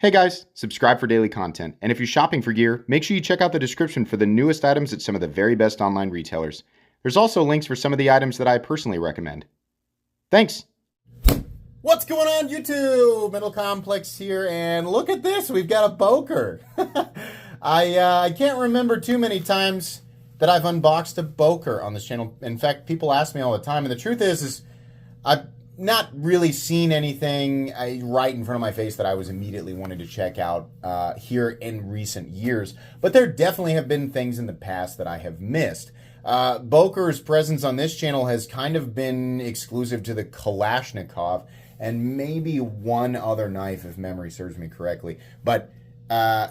Hey guys, subscribe for daily content, and if you're shopping for gear, make sure you check out the description for the newest items at some of the very best online retailers. There's also links for some of the items that I personally recommend. Thanks! What's going on, YouTube? Metal Complex here, and look at this, we've got a Boker. I can't remember too many times that I've unboxed a Boker on this channel. In fact, people ask me all the time, and the truth is I've not really seen anything right in front of my face that I was immediately wanting to check out here in recent years. But there definitely have been things in the past that I have missed. Boker's presence on this channel has kind of been exclusive to the Kalashnikov and maybe one other knife, if memory serves me correctly. But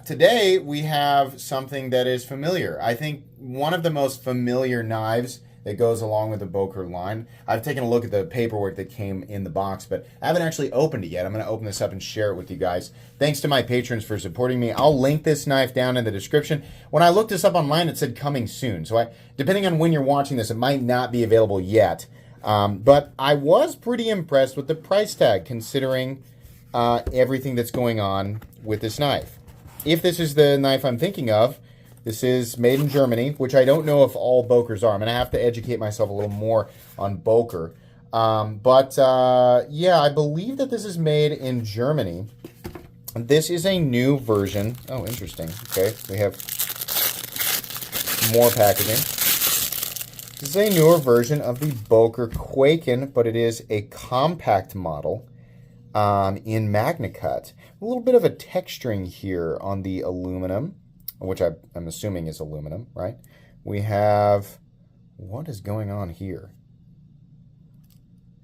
today we have something that is familiar. I think one of the most familiar knives that goes along with the Boker line. I've taken a look at the paperwork that came in the box, but I haven't actually opened it yet. I'm going to open this up and share it with you guys. Thanks to my patrons for supporting me. I'll link this knife down in the description. When I looked this up online, it said coming soon. So depending on when you're watching this, it might not be available yet. But I was pretty impressed with the price tag, considering everything that's going on with this knife. If this is the knife I'm thinking of, this is made in Germany, which I don't know if all Bokers are. I'm going to have to educate myself a little more on Boker. Yeah, I believe that this is made in Germany. This is a new version. Oh, interesting. Okay, we have more packaging. This is a newer version of the Boker Kwaiken, but it is a compact model in Magnacut. A little bit of a texturing here on the aluminum, which I'm assuming is aluminum, right? We have, what is going on here?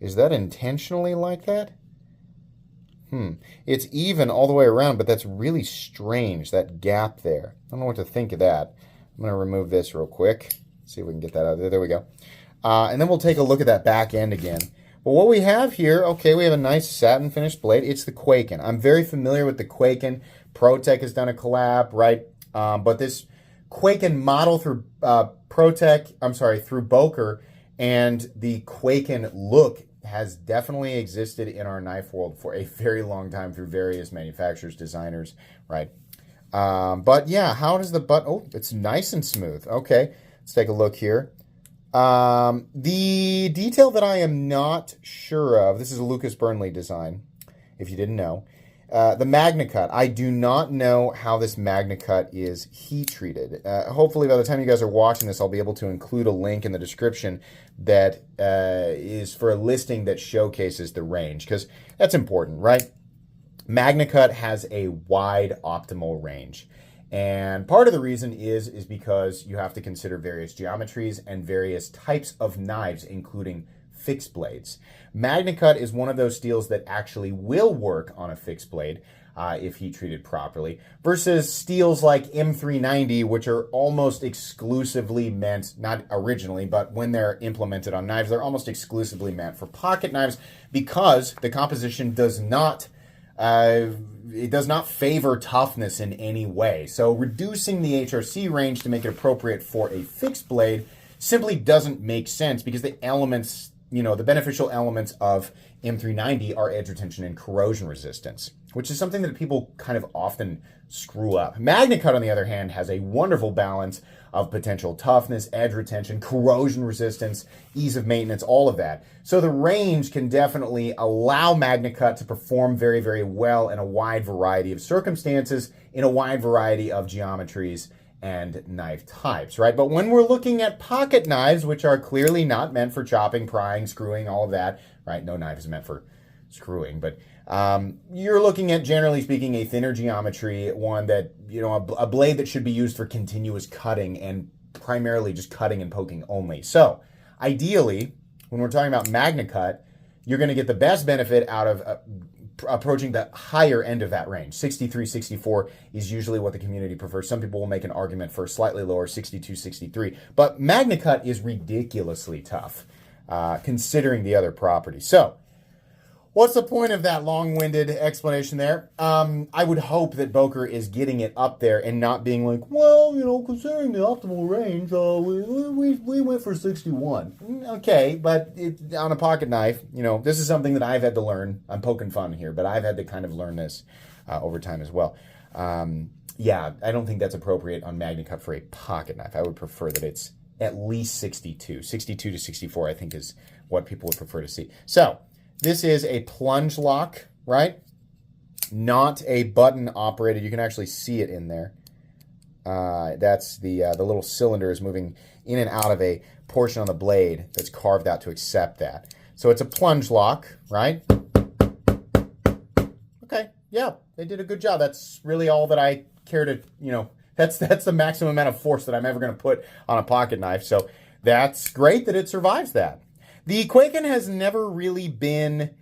Is that intentionally like that? It's even all the way around, but that's really strange, that gap there. I don't know what to think of that. I'm going to remove this real quick. See if we can get that out of there. There we go. And then we'll take a look at that back end again. But what we have here, okay, we have a nice satin finished blade. It's the Kwaiken. I'm very familiar with the Kwaiken. ProTech has done a collab, right? But this Kwaiken model through through Boker, and the Kwaiken look has definitely existed in our knife world for a very long time through various manufacturers, designers, right? But yeah, how does the butt? Oh, it's nice and smooth. Okay, let's take a look here. The detail that I am not sure of, this is a Lucas Burnley design, if you didn't know. The Magnacut. I do not know how this Magnacut is heat treated. Hopefully by the time you guys are watching this, I'll be able to include a link in the description that is for a listing that showcases the range, because that's important, right? Magnacut has a wide optimal range. And part of the reason is because you have to consider various geometries and various types of knives, including fixed blades. Magnacut is one of those steels that actually will work on a fixed blade if heat treated properly, versus steels like M390, which are almost exclusively meant, not originally, but when they're implemented on knives, they're almost exclusively meant for pocket knives, because the composition does not favor toughness in any way. So reducing the HRC range to make it appropriate for a fixed blade simply doesn't make sense, because the elements, the beneficial elements of M390 are edge retention and corrosion resistance, which is something that people kind of often screw up. Magnacut, on the other hand, has a wonderful balance of potential toughness, edge retention, corrosion resistance, ease of maintenance, all of that. So the range can definitely allow Magnacut to perform very, very well in a wide variety of circumstances, in a wide variety of geometries and knife types, right? But when we're looking at pocket knives, which are clearly not meant for chopping, prying, screwing, all of that, right? No knife is meant for screwing, but you're looking at, generally speaking, a thinner geometry, one that, a blade that should be used for continuous cutting and primarily just cutting and poking only. So ideally, when we're talking about Magnacut, you're going to get the best benefit out of approaching the higher end of that range. 63, 64 is usually what the community prefers. Some people will make an argument for slightly lower, 62, 63. But Magnacut is ridiculously tough, considering the other properties. So what's the point of that long-winded explanation there? I would hope that Boker is getting it up there and not being like, well, considering the optimal range, we went for 61. Okay, but on a pocket knife, this is something that I've had to learn. I'm poking fun here, but I've had to kind of learn this over time as well. Yeah, I don't think that's appropriate on Magnacut for a pocket knife. I would prefer that it's at least 62. 62 to 64, I think, is what people would prefer to see. So, this is a plunge lock, right? Not a button operated. You can actually see it in there. That's the little cylinder is moving in and out of a portion on the blade that's carved out to accept that. So it's a plunge lock, right? Okay, yeah, they did a good job. That's really all that I care to, that's the maximum amount of force that I'm ever going to put on a pocket knife. So that's great that it survives that. The Kwaiken has never really been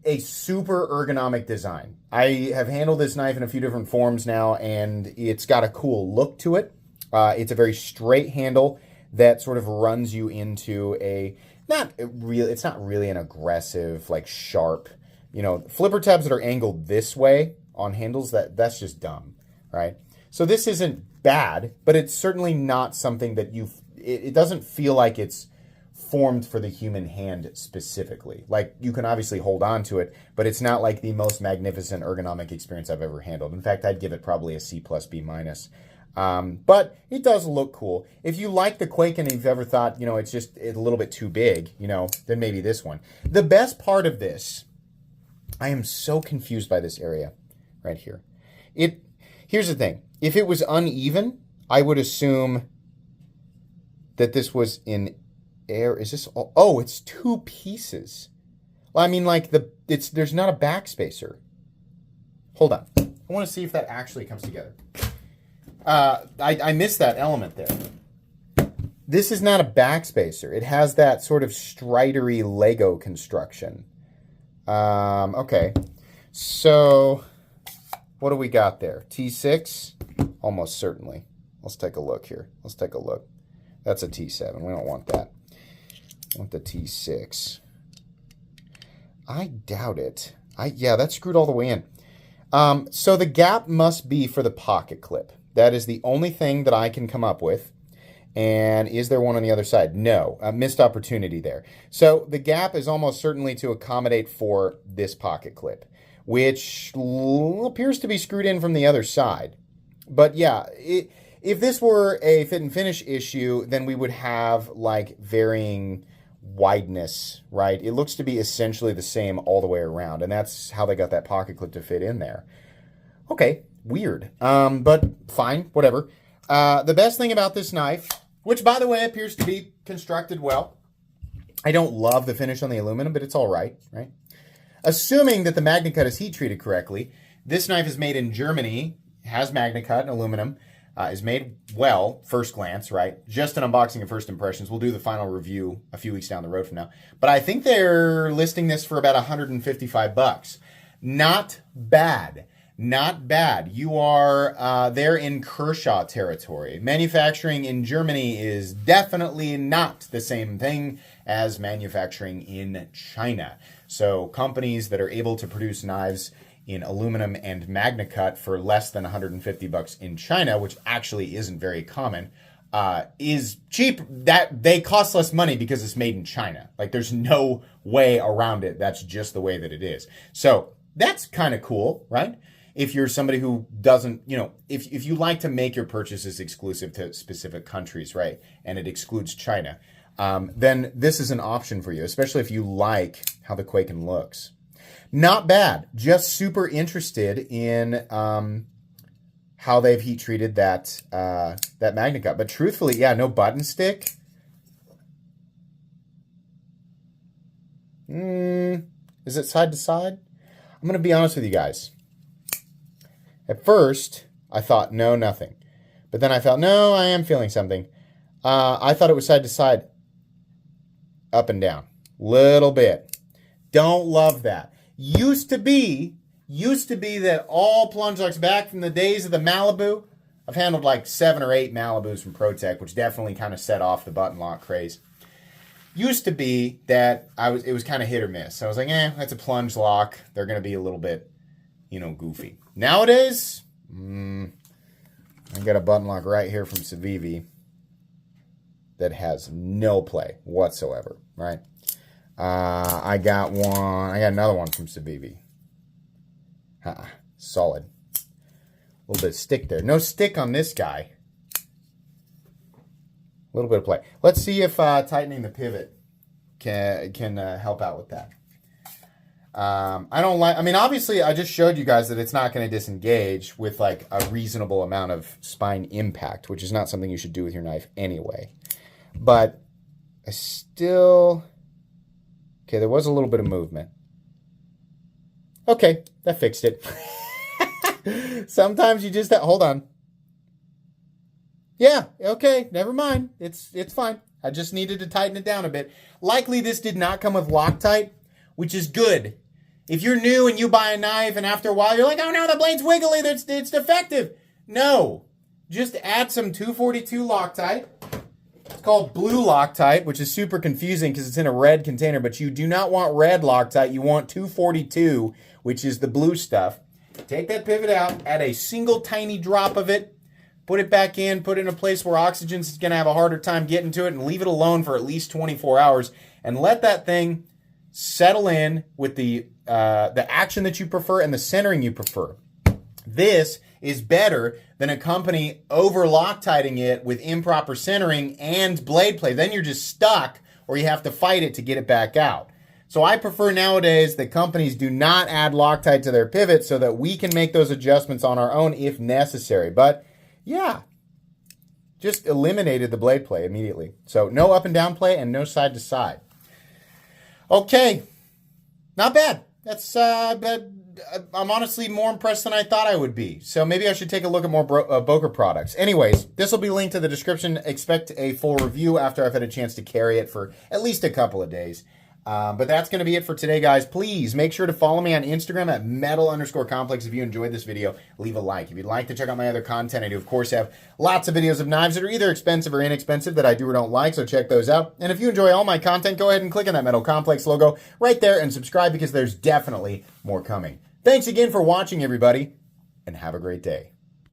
a super ergonomic design. I have handled this knife in a few different forms now, and it's got a cool look to it. It's a very straight handle that sort of runs you into it's not really an aggressive, like sharp, flipper tabs that are angled this way on handles, that's just dumb, right? So this isn't bad, but it's certainly not something that it doesn't feel like it's formed for the human hand specifically. Like, you can obviously hold on to it, but it's not like the most magnificent ergonomic experience I've ever handled. In fact, I'd give it probably a C plus B minus. But it does look cool. If you like the Kwaiken and you've ever thought, it's just a little bit too big, then maybe this one. The best part of this, I am so confused by this area right here. Here's the thing. If it was uneven, I would assume that this was in air. Is this all? Oh, it's two pieces. Well, I mean, like there's not a backspacer. Hold on. I want to see if that actually comes together. I missed that element there. This is not a backspacer. It has that sort of stridery Lego construction. Okay. So what do we got there? T6? Almost certainly. Let's take a look here. Let's take a look. That's a T7. We don't want that. I want the T6. I doubt it. Yeah, that's screwed all the way in. So the gap must be for the pocket clip. That is the only thing that I can come up with. And is there one on the other side? No, a missed opportunity there. So the gap is almost certainly to accommodate for this pocket clip, which appears to be screwed in from the other side. But yeah, if this were a fit and finish issue, then we would have like varying wideness, right? It looks to be essentially the same all the way around, and that's how they got that pocket clip to fit in there. Okay, weird, but fine, whatever. The best thing about this knife, which by the way appears to be constructed well, I don't love the finish on the aluminum, but it's all right, right? Assuming that the Magnacut is heat treated correctly, this knife is made in Germany, has Magnacut and aluminum, is made well, first glance, right? Just an unboxing and first impressions. We'll do the final review a few weeks down the road from now. But I think they're listing this for about $155. Not bad. Not bad. You are there in Kershaw territory. Manufacturing in Germany is definitely not the same thing as manufacturing in China. So companies that are able to produce knives in aluminum and Magnacut for less than $150 in China, which actually isn't very common, is cheap. That they cost less money because it's made in China. Like, there's no way around it. That's just the way that it is. So that's kind of cool, right? If you're somebody who doesn't, if you like to make your purchases exclusive to specific countries, right, and it excludes China, then this is an option for you, especially if you like how the Kwaiken looks. Not bad. Just super interested in how they've heat treated that Magnacut. But truthfully, yeah, no button stick. Is it side to side? I'm going to be honest with you guys. At first, I thought, no, nothing. But then I thought, no, I am feeling something. I thought it was side to side, up and down. Little bit. Don't love that. Used to be that all plunge locks back from the days of the Malibu. I've handled like 7 or 8 Malibus from ProTech, which definitely kind of set off the button lock craze. used to be that it was kind of hit or miss. So I was like, that's a plunge lock. They're going to be a little bit, goofy. Nowadays, I got a button lock right here from Civivi that has no play whatsoever, right? I got another one from Civivi. Solid. A little bit of stick there. No stick on this guy. A little bit of play. Let's see if tightening the pivot can help out with that. Obviously, I just showed you guys that it's not going to disengage with like a reasonable amount of spine impact, which is not something you should do with your knife anyway. But I still... Okay, there was a little bit of movement. Okay, that fixed it. Sometimes you just... Hold on. Yeah, okay, never mind. It's fine. I just needed to tighten it down a bit. Likely this did not come with Loctite, which is good. If you're new and you buy a knife and after a while you're like, oh no, the blade's wiggly, it's defective. No, just add some 242 Loctite. It's called blue Loctite, which is super confusing because it's in a red container, but you do not want red Loctite. You want 242, which is the blue stuff. Take that pivot out, add a single tiny drop of it, put it back in, put it in a place where oxygen's going to have a harder time getting to it, and leave it alone for at least 24 hours, and let that thing settle in with the action that you prefer and the centering you prefer. This is better than a company over Loctiting it with improper centering and blade play. Then you're just stuck, or you have to fight it to get it back out. So I prefer nowadays that companies do not add Loctite to their pivots so that we can make those adjustments on our own if necessary. But yeah, just eliminated the blade play immediately. So no up and down play and no side to side. Okay, not bad. That's I'm honestly more impressed than I thought I would be. So maybe I should take a look at more Boker products. Anyways, this will be linked to the description. Expect a full review after I've had a chance to carry it for at least a couple of days. But that's going to be it for today, guys. Please make sure to follow me on Instagram at metal_complex. If you enjoyed this video, leave a like. If you'd like to check out my other content, I do, of course, have lots of videos of knives that are either expensive or inexpensive that I do or don't like, so check those out. And if you enjoy all my content, go ahead and click on that Metal Complex logo right there and subscribe because there's definitely more coming. Thanks again for watching, everybody, and have a great day.